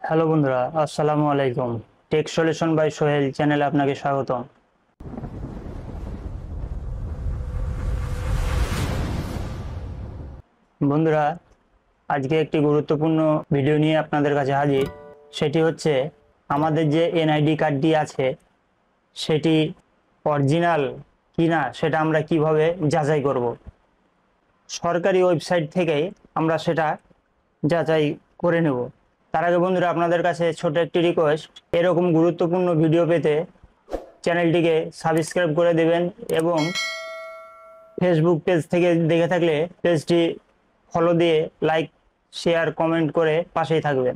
Hello বন্ধুরা, আসসালামু আলাইকুম। টেক সলিউশন বাই সোহেল চ্যানেলে আপনাকে স্বাগতম। বন্ধুরা, আজকে একটি গুরুত্বপূর্ণ ভিডিও নিয়ে আপনাদের কাছে হাজির। সেটি হচ্ছে আমাদের যে এনআইডি কার্ডটি আছে সেটি অরিজিনাল কিনা সেটা আমরা কিভাবে যাচাই করব। সরকারি ওয়েবসাইট থেকেই আমরা সেটা যাচাই করে নেব। তার আগে বন্ধুরা, আপনাদের কাছে ছোট একটি রিকোয়েস্ট, এরকম গুরুত্বপূর্ণ ভিডিও পেতে চ্যানেলটিকে সাবস্ক্রাইব করে দেবেন এবং ফেসবুক পেজ থেকে দেখে থাকলে পেজটি ফলো দিয়ে লাইক, শেয়ার, কমেন্ট করে পাশেই থাকবেন।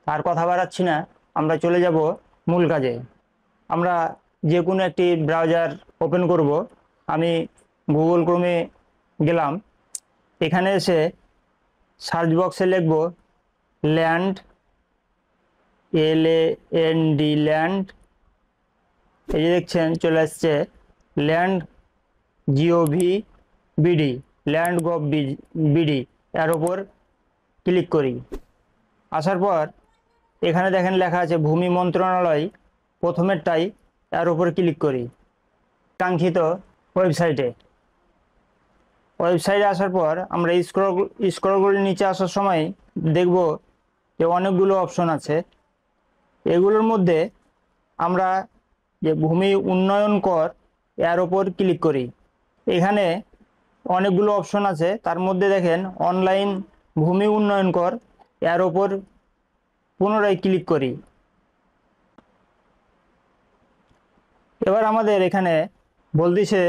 আর কথা বাড়াচ্ছি না, আমরা চলে যাব মূল কাজে। আমরা যে কোনো একটি ব্রাউজার ওপেন করব। আমি গুগল ক্রোমে গেলাম। এখানে এসে সার্চ বক্সে লিখব ল্যান্ড, LAND, ল্যান্ড। এই যে দেখছেন চলে আসছে land GOV BD, land gov BD. এর ওপর ক্লিক করি। আসার পর এখানে দেখেন লেখা আছে ভূমি মন্ত্রণালয়, প্রথমেরটাই। এর ওপর ক্লিক করি। কাঙ্ক্ষিত ওয়েবসাইটে আসার পর আমরা স্ক্রল করে নিচে আসার সময় দেখব যে অনেকগুলো অপশন আছে। এগুলোর মধ্যে আমরা যে ভূমি উন্নয়ন কর, এর ওপর ক্লিক করি। এখানে অনেকগুলো অপশন আছে, তার মধ্যে দেখেন অনলাইন ভূমি উন্নয়ন কর, এর ওপর পুনরায় ক্লিক করি। এবার আমাদের এখানে বলতেছে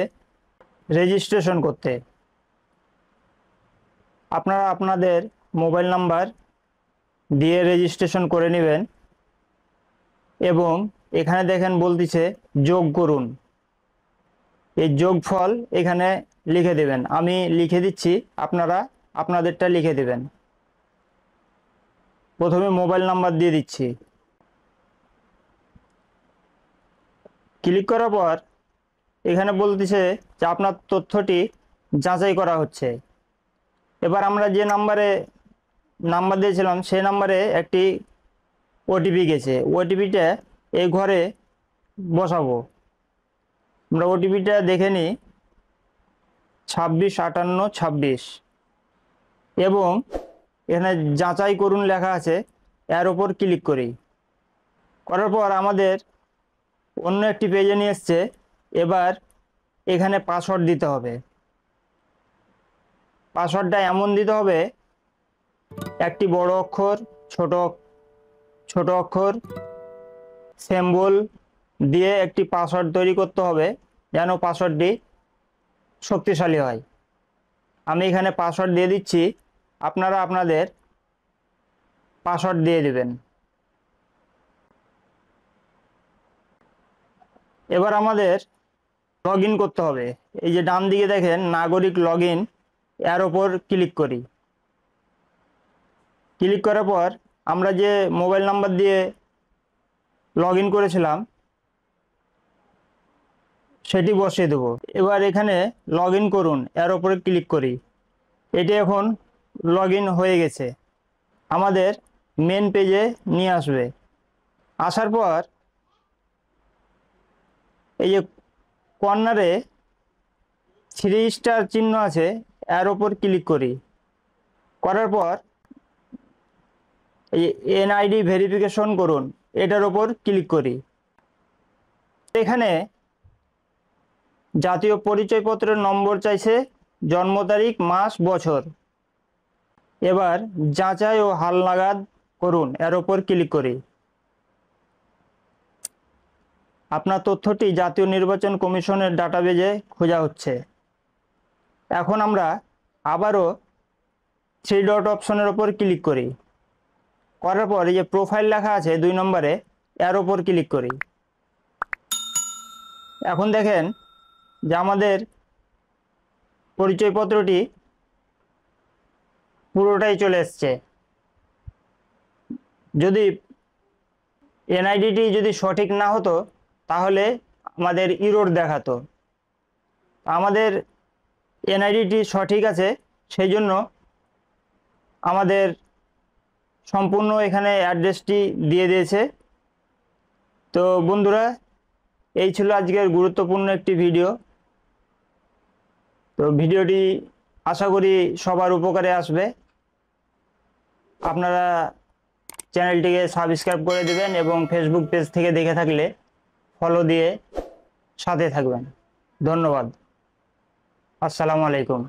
রেজিস্ট্রেশন করতে। আপনারা আপনাদের মোবাইল নাম্বার দিয়ে রেজিস্ট্রেশন করে নেবেন এবং এখানে দেখেন বলতেছে যোগ করুন। এই যোগফল এখানে লিখে দেবেন। আমি লিখে দিচ্ছি, আপনারা আপনাদেরটা লিখে দেবেন। প্রথমে মোবাইল নাম্বার দিয়ে দিচ্ছি। ক্লিক করার পর এখানে বলতেছে যে আপনার তথ্যটি যাচাই করা হচ্ছে। এবার আমরা যে নাম্বার দিয়েছিলাম সেই নাম্বারে একটি ওটিপি গেছে। ওটিপিটা এই ঘরে বসাবো। আমরা ওটিপিটা দেখে নিই, 265826, এবং এখানে যাচাই করুন লেখা আছে, এর ওপর ক্লিক করি। করার পর আমাদের অন্য একটি পেজে নিয়ে এসছে। এবার এখানে পাসওয়ার্ড দিতে হবে। পাসওয়ার্ডটা এমন দিতে হবে, একটি বড় অক্ষর, ছোট ছোট অক্ষর, সিম্বল দিয়ে একটি পাসওয়ার্ড তৈরি করতে হবে, যেন পাসওয়ার্ডটি শক্তিশালী হয়। আমি এখানে পাসওয়ার্ড দিয়ে দিচ্ছি, আপনারা আপনাদের পাসওয়ার্ড দিয়ে দেবেন। এবার আমাদের লগ ইন করতে হবে। এই যে ডান দিকে দেখেন নাগরিক লগ ইন, এর ওপর ক্লিক করি। ক্লিক করার পর আমরা যে মোবাইল নাম্বার দিয়ে লগ ইন করেছিলাম সেটি বসিয়ে দেব। এবার এখানে লগ ইন করুন, এর ওপরে ক্লিক করি। এটি এখন লগ ইন হয়ে গেছে, আমাদের মেন পেজে নিয়ে আসবে। আসার পর এই যে কর্নারে 3 স্টার চিহ্ন আছে, এর ওপর ক্লিক করি। করার পর এই এনআইডি ভেরিফিকেশন করুন, এটার ওপর ক্লিক করি। এখানে জাতীয় পরিচয়পত্রের নম্বর চাইছে, জন্ম তারিখ, মাস, বছর। এবার যাচাই ও হালনাগাদ করুন, এর ওপর ক্লিক করি। আপনার তথ্যটি জাতীয় নির্বাচন কমিশনের ডাটাবেজে খোঁজা হচ্ছে। এখন আমরা আবারও 3 ডট অপশনের ওপর ক্লিক করি। করার পর এই যে প্রোফাইল লেখা আছে 2 নম্বরে, এর ওপর ক্লিক করি। এখন দেখেন যে আমাদের পরিচয়পত্রটি পুরোটাই চলে এসছে। যদি এনআইডিটি যদি সঠিক না হতো তাহলে আমাদের ইরর দেখাতো। আমাদের এনআইডিটি সঠিক আছে, সেই জন্য আমাদের সম্পূর্ণ এখানে অ্যাড্রেসটি দিয়ে দিয়েছে। তো বন্ধুরা, এই ছিল আজকের গুরুত্বপূর্ণ একটি ভিডিও। তো ভিডিওটি আশা করি সবার উপকারে আসবে। আপনারা চ্যানেলটিকে সাবস্ক্রাইব করে দেবেন এবং ফেসবুক পেজ থেকে দেখে থাকলে ফলো দিয়ে সাথে থাকবেন। ধন্যবাদ। আসসালামু আলাইকুম।